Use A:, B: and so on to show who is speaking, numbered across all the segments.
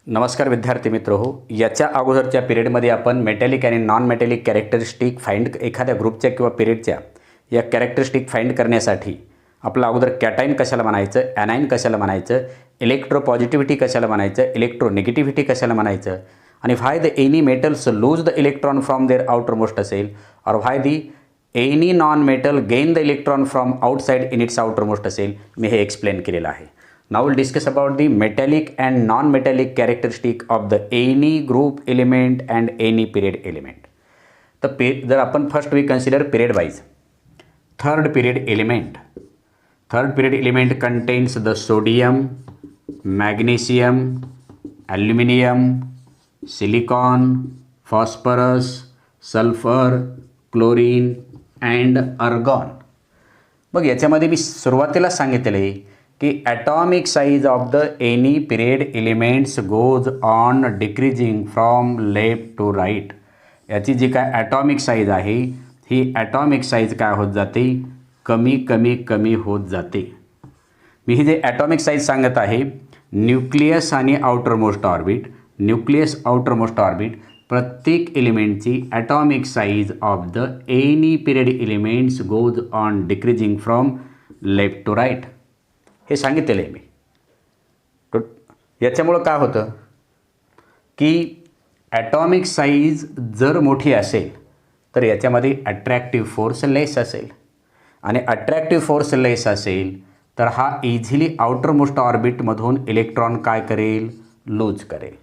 A: नमस्कार विद्यार्थी मित्र हो. याच्या अगोदरच्या पिरियडमध्ये आपण मेटॅलिक आणि नॉन मेटॅलिक कॅरेक्टरिस्टिक फाइंड एखाद्या ग्रुपच्या किंवा पिरियडच्या या कॅरेक्टरिस्टिक फाइंड करण्यासाठी आपलं अगोदर कॅटाईन कशाला म्हणायचं, ॲनाईन कशाला म्हणायचं, इलेक्ट्रो पॉझिटिव्हिटी कशाला म्हणायचं, इलेक्ट्रो निगेटिव्हिटी कशाला म्हणायचं आणि why the any metals lose the electron from their outer most असेल और why the any non metal gain the electron from outside in its outer most असेल, मी हे एक्सप्लेन केलेलं आहे. Now we'll discuss about the metallic and non-metallic characteristic of the any group element and any period element. जर आपण first we consider period wise. Third period element contains the sodium, magnesium, aluminum, silicon, phosphorus, sulfur, chlorine and argon. मग याच्यामध्ये मी सुरुवातीला सांगितले आहे की atomic size of the any period elements goes on decreasing from left to right. याची जी काय atomic size आहे ही ॲटॉमिक साईज काय होत जाते, कमी कमी कमी होत जाते. मी ही जे ॲटॉमिक साईज सांगत आहे न्यूक्लियस आणि outermost orbit, nucleus outermost orbit प्रत्येक एलिमेंटची atomic size of the any period elements goes on decreasing from left to right हे सांगितलेलं आहे मी. याच्यामुळं काय होतं की ॲटॉमिक साईज जर मोठी असेल तर याच्यामध्ये अट्रॅक्टिव्ह फोर्स लेस असेल आणि अट्रॅक्टिव्ह फोर्स लेस असेल तर हा इझिली आउटरमोस्ट ऑर्बिटमधून इलेक्ट्रॉन काय करेल, लूज करेल.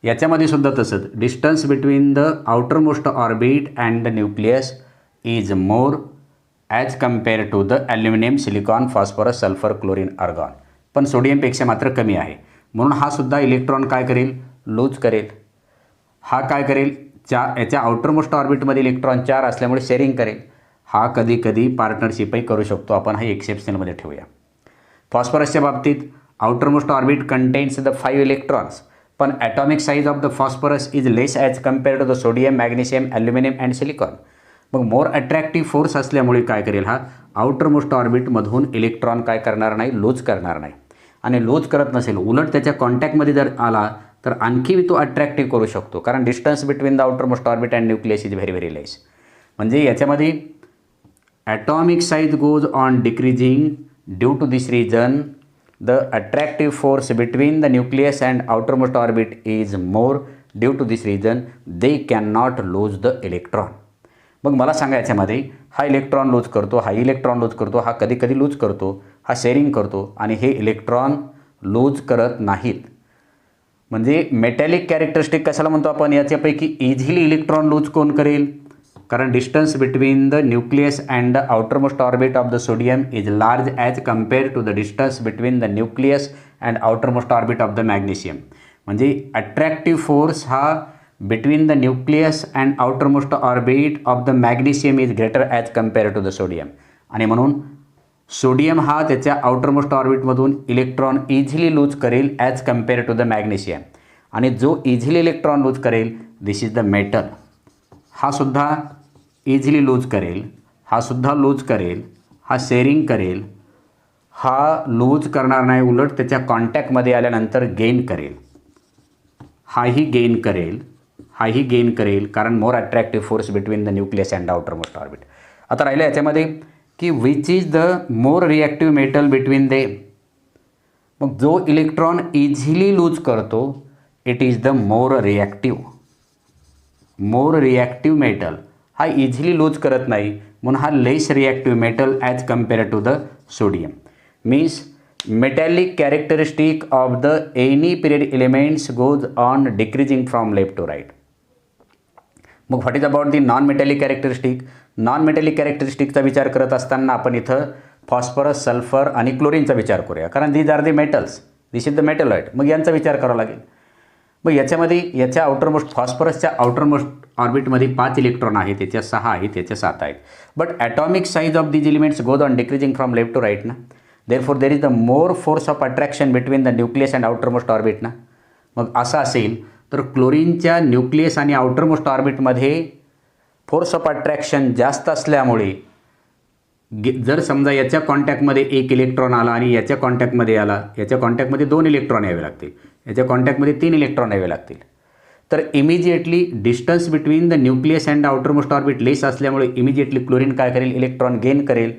A: याच्यामध्ये सुद्धा तसंच distance between the outermost orbit and the nucleus is more as compare to the aluminium, silicon, phosphorus, sulphur, chlorine, argon. पण सोडियमपेक्षा मात्र कमी आहे म्हणून हा सुद्धा इलेक्ट्रॉन काय करेल, लूज करेल. हा काय करेल, याच्या आउटरमोस्ट ऑर्बिटमध्ये इलेक्ट्रॉन 4 असल्यामुळे शेअरिंग करेल. हा कधी कधी पार्टनरशिपही करू शकतो, आपण हा एक्सेप्शनमध्ये ठेवूया. फॉस्फरसच्या बाबतीत outermost orbit contains the 5 electrons पण atomic size of the phosphorus is less as compare to the sodium, magnesium, aluminium and silicon. मग मोर अट्रॅक्टिव्ह फोर्स असल्यामुळे काय करेल, हा आउटरमोस्ट ऑर्बिटमधून इलेक्ट्रॉन काय करणार नाही, लूज करणार नाही. आणि लूज करत नसेल, उलट त्याच्या कॉन्टॅक्टमध्ये जर आला तर आणखी तो अट्रॅक्टिव्ह करू शकतो, कारण distance between the outermost orbit and nucleus is very very less. म्हणजे याच्यामध्ये atomic size goes on decreasing due to this reason the attractive force between the nucleus and outermost orbit is more. Due to this reason they can not lose the electron. मग मला सांगा याच्यामध्ये हा electron lose करतो, हा electron lose करतो, हा कधी कधी लूज करतो, हा शेअरिंग करतो आणि हे इलेक्ट्रॉन लूज करत नाहीत. म्हणजे मेटॅलिक कॅरेक्टरिस्टिक कशाला म्हणतो आपण, याच्यापैकी इझिली इलेक्ट्रॉन लूज कोण करेल, कारण distance between the nucleus and the outermost orbit of the sodium is large as compare to the distance between the nucleus and outermost orbit of the magnesium. म्हणजे attractive force हा between the nucleus and outermost orbit of the magnesium is greater as compared to the sodium. आणि म्हणून sodium हा त्याच्या outermost ऑर्बिटमधून electron easily lose करेल as compare to the magnesium. आणि जो इझिली इलेक्ट्रॉन लूज करेल दिस इज द मेटल. हा सुद्धा इझिली लूज करेल, हा सुद्धा लूज करेल, हा शेअरिंग करेल, हा लूज करणार नाही, उलट त्याच्या कॉन्टॅक्टमध्ये आल्यानंतर गेन करेल. हाही गेन करेल, हाही गेन करेल, कारण more attractive force between the nucleus and outermost orbit. आता राहिलं याच्यामध्ये की which is the more reactive metal between them. मग जो इलेक्ट्रॉन इझिली लूज करतो it is the more reactive. More reactive metal हा इझिली लूज करत नाही म्हणून हा less reactive metal as compare to the sodium. Means metallic characteristic of the any period elements goes on decreasing from left to right. मग what is about the non metallic characteristic. Non metallic कॅरेक्टरिस्टिकचा विचार करत असताना आपण इथं phosphorus, sulphur आणि क्लोरीनचा विचार करूया, कारण these are the metals, this is the metalloid. मग यांचा विचार करावा लागेल. मग याच्यामध्ये याच्या आउटरमोस्ट फॉस्फरसच्या आउटरमोस्ट ऑर्बिटमध्ये 5 इलेक्ट्रॉन आहेत, त्याच्या 6 आहेत, त्याच्या 7 आहेत. But atomic size of these elements goes on decreasing from left to right ना. Therefore there is the more force of attraction between the nucleus and outermost orbit ना. मग असं असेल तर क्लोरीनच्या न्यूक्लियस आणि आउटरमोस्ट ऑर्बिटमध्ये फोर्स ऑफ अट्रॅक्शन जास्त असल्यामुळे जर समजा याच्या कॉन्टॅक्टमध्ये एक इलेक्ट्रॉन आला आणि याच्या कॉन्टॅक्टमध्ये आला, याच्या कॉन्टॅक्टमध्ये 2 इलेक्ट्रॉन यावे लागतील. याच्या कॉन्टॅक्टमध्ये 3 इलेक्ट्रॉन यावे लागतील. तर immediately distance between the nucleus and the outer most orbit less असल्यामुळे इमिजिएटली क्लोरीन काय करेल, इलेक्ट्रॉन गेन करेल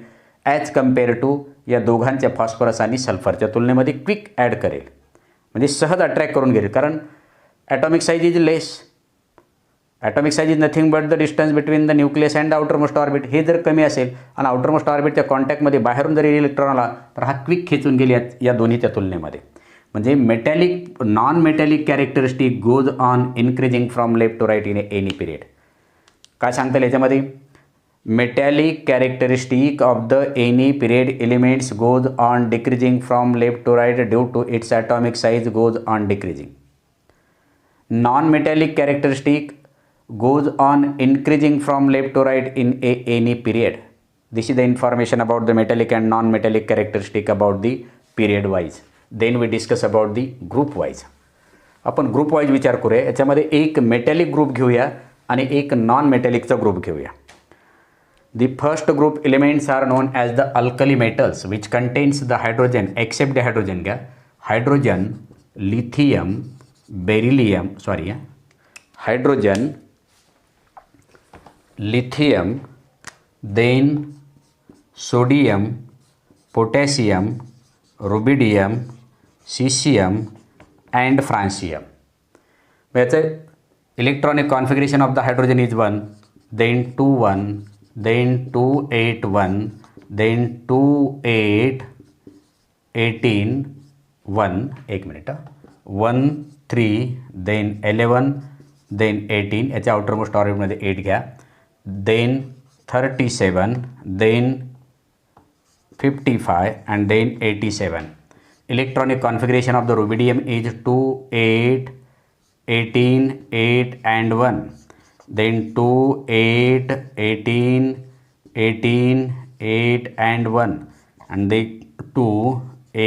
A: ॲज कम्पेअर टू या दोघांच्या फॉस्फरस आणि सल्फरच्या तुलनेमध्ये क्विक ॲड करेल, म्हणजे सहज अट्रॅक्ट करून घेईल. कारण atomic size is less. Atomic size is nothing but the distance between the nucleus and outer most orbit. हे जर कमी असेल आणि आउटर मोस्ट ऑर्बिटच्या कॉन्टॅक्टमध्ये बाहेरून जर इलेक्ट्रॉन आला तर हा क्विक खेचून गेल या दोन्हीच्या तुलनेमध्ये. म्हणजे metallic non metallic characteristic goes on increasing from left to right in any period. काय सांगता येईल याच्यामध्ये, metallic characteristic of the any period elements goes on decreasing from left to right due to its atomic size goes on decreasing. Non metallic characteristic goes on increasing from left to right in any period. This is the information about the metallic and non-metallic characteristic about the period wise. Then we discuss about the group wise. आपण group wise विचार करूया. याच्यामध्ये एक metallic group घेऊया आणि एक non मेटॅलिकचा group घेऊया. The first group elements are known as the alkali metals which contains the hydrogen except the hydrogen घ्या, hydrogen, lithium, beryllium, hydrogen, lithium, then sodium, potassium, rubidium, cesium and francium. याचं electronic configuration of the hydrogen is 1, then 2 1, then 2 8 1, then 2 8 18 1, एक minute, 1 3, then 11, then 18, याच्या outermost ऑर्बिटमध्ये 8 घ्या, then 37, then 55 and then 87. Electronic configuration of the rubidium is 2 8 18 8 and 1, then 2 8 18 18 8 and 1, and then 2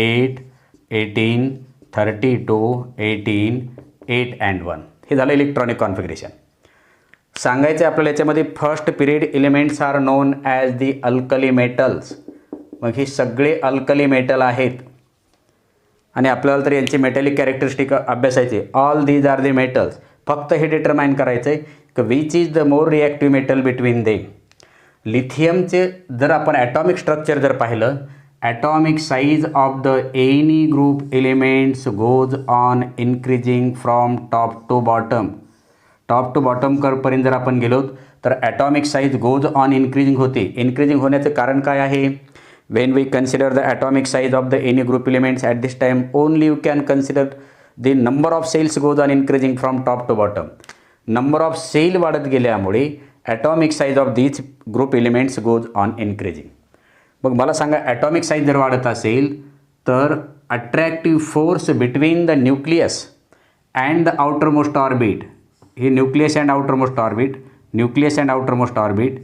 A: 8 18 32 18 8 and 1. हे झालं electronic configuration. सांगायचं आपल्याला याच्यामध्ये first period elements are known as the alkali metals. मग ही सगळे अल्कली मेटल आहेत आणि आपल्याला तर यांची मेटॅलिक कॅरेक्टरिस्टिक अभ्यासायचे. All these are the metals. फक्त हे डिटरमाइन करायचं आहे की which is the more reactive metal between them. लिथियमचे जर आपण ॲटॉमिक स्ट्रक्चर जर पाहिलं, atomic size of the any group elements goes on increasing from top to bottom. Top to bottom करपर्यंत जर आपण गेलो तर atomic size goes on increasing होते. इन्क्रीजिंग होण्याचं कारण काय आहे, when we consider the atomic size of the any group elements at this time only you can consider the number of shells goes on increasing from top to bottom. Number of shell वाढत गेल्यामुळे atomic size of these group elements goes on increasing. मग मला सांगा, atomic size जर वाढत असेल तर attractive force between the nucleus and the outer most orbit, हे nucleus and outer most orbit, nucleus and outer most orbit,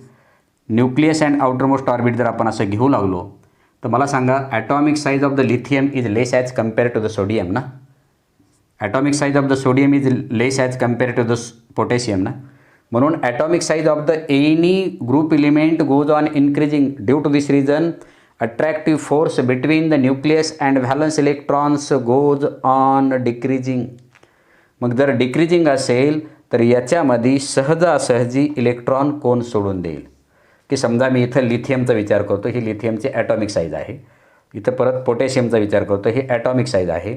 A: nucleus and outer most orbit जर आपण असं घेऊ लागलो तर मला सांगा, atomic size of the lithium is less as compare to the sodium ना. Atomic size of the sodium is less as compare to the potassium ना. म्हणून atomic size of the any group element goes on increasing. Due to this reason attractive force between the nucleus and valence electrons goes on decreasing. मग जर decreasing असेल तर याच्यामध्ये सहजासहजी electron कोण सोडून देईल. की समजा मी इथं लिथियमचा विचार करतो, ही लिथियमची ॲटॉमिक साईज आहे. इथं परत पोटॅशियमचा विचार करतो, हे ॲटॉमिक साईज आहे.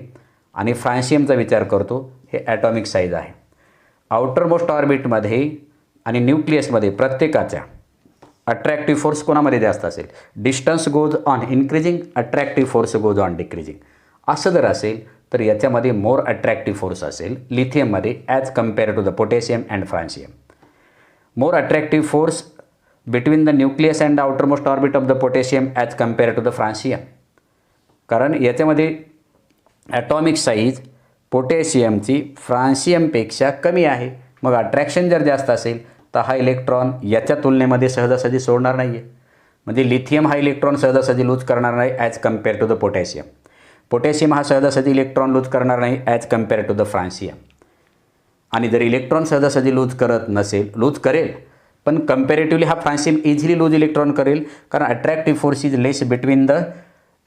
A: आणि फ्रान्शियमचा विचार करतो, हे ॲटॉमिक साईज आहे. आउटर मोस्ट ऑर्बिटमध्ये आणि न्यूक्लियसमध्ये प्रत्येकाच्या अट्रॅक्टिव्ह फोर्स कोणामध्ये जास्त असेल, distance goes on increasing, attractive force goes on decreasing. असं जर असेल तर याच्यामध्ये मोर अट्रॅक्टिव्ह फोर्स असेल लिथियममध्ये as compare to the potassium and francium. More attractive force between the nucleus and the outer most orbit of the potassium as compare to the francium. कारण याच्यामध्ये atomic size पोटॅशियमची फ्रान्शियमपेक्षा कमी आहे. मग attraction जर जास्त असेल तर हा इलेक्ट्रॉन याच्या तुलनेमध्ये सहजासहजी सोडणार नाही आहे. म्हणजे लिथियम हा इलेक्ट्रॉन सहजासहजी लूज करणार नाही as compare to the potassium. Potassium हा सहजासहजी इलेक्ट्रॉन लूज करणार नाही as compare to the francium. आणि जर इलेक्ट्रॉन सहजासहजी लूज करत नसेल, लूज करेल पण कम्पॅरेटिव्हली हा फ्रान्शियम इझिली लूज इलेक्ट्रॉन करेल, कारण attractive force is less between the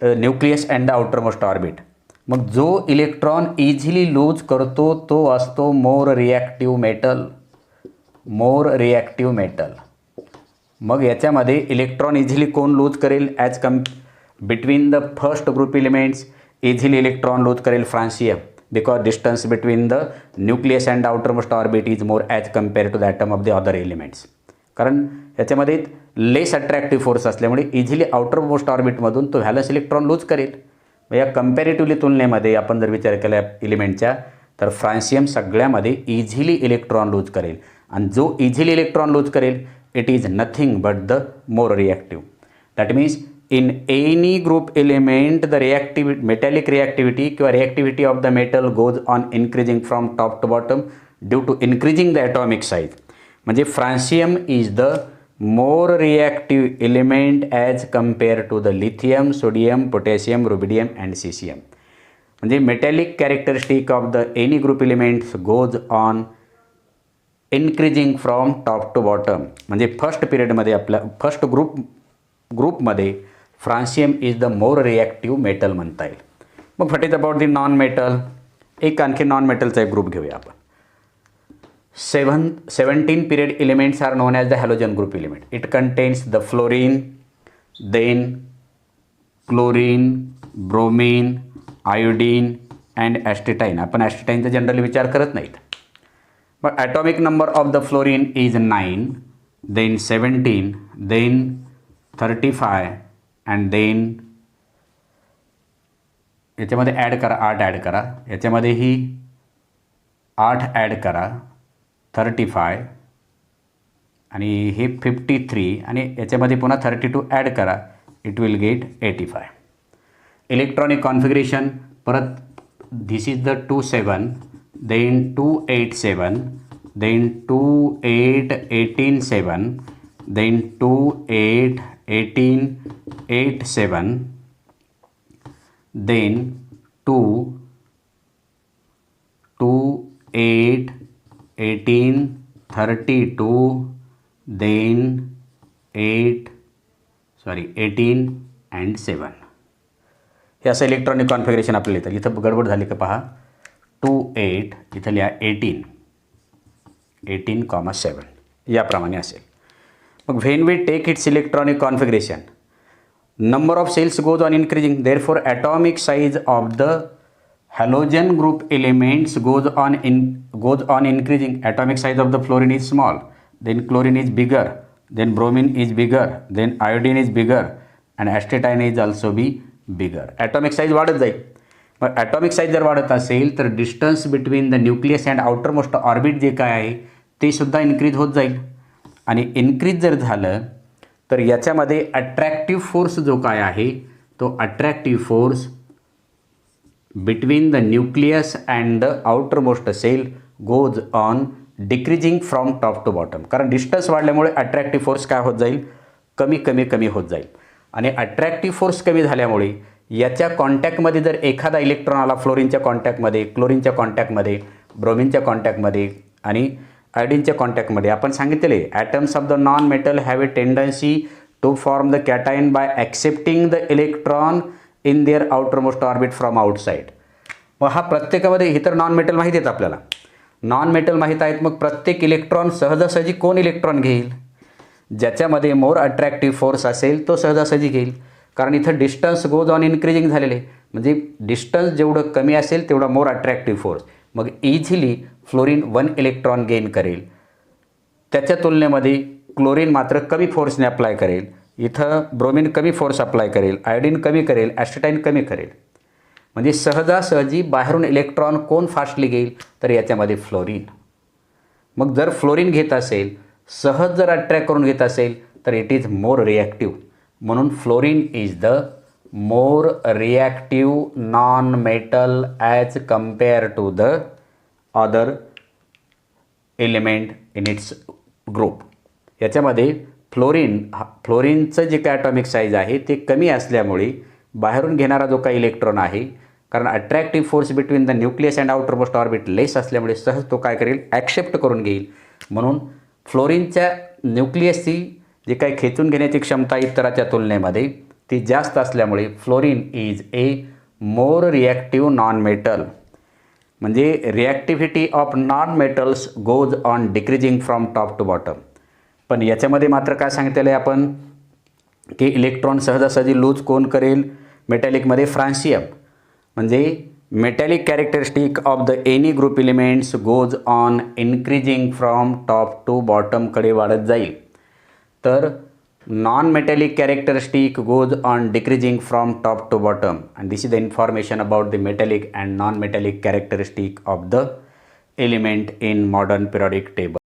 A: nucleus and the outer most orbit. मग जो इलेक्ट्रॉन इझिली लूज करतो तो असतो more reactive metal. More reactive metal. मग याच्यामध्ये इलेक्ट्रॉन इझिली कोण लूज करेल as between the first group elements. Easily electron lose करेल francium because distance between the nucleus and outer most orbit is more as compare to the atom of the other elements. कारण याच्यामध्ये लेस attractive force असल्यामुळे easily outer most ऑर्बिटमधून तो valence electron lose करेल. या comparatively तुलनेमध्ये आपण जर विचार केला एलिमेंटच्या तर फ्रान्सियम सगळ्यामध्ये इझिली इलेक्ट्रॉन लूज करेल. आणि जो इझिली इलेक्ट्रॉन लूज करेल it is nothing but the more reactive. That means in any group element the metallic reactivity किंवा reactivity of the metal goes on increasing from top to bottom due to increasing the atomic size. म्हणजे फ्रान्सियम is the more reactive element as compared to the lithium, sodium, potassium, rubidium and cesium. म्हणजे metallic characteristic of the any group elements goes on increasing from top to bottom. म्हणजे first पिरियडमध्ये आपल्या फर्स्ट ग्रुपमध्ये francium is the more reactive metal म्हणता येईल. मग what is about the non metal. एक आणखी नॉन मेटलचा एक ग्रुप घेऊया आपण. 17 period elements are known as the halogen group element. It contains the fluorine, then chlorine, bromine, iodine and astatine. आपण ॲस्टेटाईनचा जनरली विचार करत नाहीत. मग atomic number of the fluorine is 9, then 17, then 35 and then याच्यामध्ये add करा 8 add करा. याच्यामध्येही 8 add करा 35 आणि हे 53 आणि याच्यामध्ये पुन्हा 32 ॲड करा. It will get 85. Electronic configuration परत this is the 27, then 287, then 28 18 7, then 28 18 8 7, then 2 8 18 32, then 18 and 7. हे असं इलेक्ट्रॉनिक कॉन्फिगरेशन आपल्याला येतं. इथं गडबड झाली का पहा. 2 8 इथं लिहा 18,7 याप्रमाणे असेल. मग when we take its electronic configuration number of cells goes on increasing, therefore atomic size of the halogen group elements goes on increasing. Atomic size of the fluorine is small, then chlorine is bigger, then bromine is bigger, then iodine is bigger and astatine is also be bigger. Atomic size वाढत जाईल. मग atomic size जर वाढत असेल तर distance between the nucleus and outer most orbit जे काय आहे ते सुद्धा इन्क्रीज होत जाईल. आणि इन्क्रीज जर झालं तर याच्यामध्ये अट्रॅक्टिव्ह फोर्स जो काय आहे तो attractive force between the nucleus and the outer most shell goes on decreasing from top to bottom. कारण डिस्टन्स वाढल्यामुळे अट्रॅक्टिव्ह फोर्स काय होत जाईल कमी होत जाईल. आणि अट्रॅक्टिव्ह फोर्स कमी झाल्यामुळे याच्या कॉन्टॅक्टमध्ये जर एखादा इलेक्ट्रॉन आला फ्लोरीनच्या कॉन्टॅक्टमध्ये, क्लोरीनच्या कॉन्टॅक्टमध्ये, ब्रोमिनच्या कॉन्टॅक्टमध्ये आणि आयोडीनच्या कॉन्टॅक्टमध्ये आपण सांगितलेले atoms of the non metal have a tendency to form the cation by accepting the electron in their outer most orbit from outside. मग हा प्रत्येकामध्ये हे तर नॉन मेटल माहीत आहेत आपल्याला. नॉन मेटल माहीत आहेत. मग प्रत्येक इलेक्ट्रॉन सहजासहजी कोण इलेक्ट्रॉन घेईल ज्याच्यामध्ये मोर अट्रॅक्टिव्ह फोर्स असेल तो सहजासहजी घेईल. कारण इथं डिस्टन्स गोज ऑन इन्क्रीजिंग झालेले म्हणजे डिस्टन्स जेवढं कमी असेल तेवढा मोर अट्रॅक्टिव्ह फोर्स. मग इझिली फ्लोरीन 1 इलेक्ट्रॉन गेन करेल. त्याच्या तुलनेमध्ये क्लोरीन मात्र कमी फोर्सने अप्लाय करेल. इथं ब्रोमिन कमी फोर्स अप्लाय करेल, आयोडीन कमी करेल, ॲस्टेटाईन कमी करेल. म्हणजे सहजासहजी बाहेरून इलेक्ट्रॉन कोण फास्टली घेईल तर याच्यामध्ये फ्लोरीन. मग जर फ्लोरीन घेत असेल सहज जर अट्रॅक्ट करून घेत असेल तर इट इज मोर रिॲक्टिव्ह. म्हणून fluorine is the more reactive non-metal as compared to the other element in its group. याच्यामध्ये फ्लोरीनचं जे काय ॲटॉमिक साईज आहे ते कमी असल्यामुळे बाहेरून घेणारा जो काही इलेक्ट्रॉन आहे कारण attractive force between the nucleus and outer most orbit less असल्यामुळे सहज तो काय करेल ॲक्सेप्ट करून घेईल. म्हणून फ्लोरीनच्या न्यूक्लियसची जे काही खेचून घेण्याची क्षमता इतराच्या तुलनेमध्ये ती जास्त असल्यामुळे fluorine is a more reactive non metal, म्हणजे reactivity of non metals goes on decreasing from top to bottom. पण याच्यामध्ये मात्र काय सांगितलेलं आहे आपण की इलेक्ट्रॉन सहजासहजी लूज कोण करेल, मेटॅलिकमध्ये फ्रान्सियम, म्हणजे metallic characteristic of the any group elements goes on increasing from top to बॉटमकडे वाढत जाईल. तर non metallic characteristic goes on decreasing from top to bottom, and this is the information about the metallic and non metallic characteristic of the element in modern periodic table.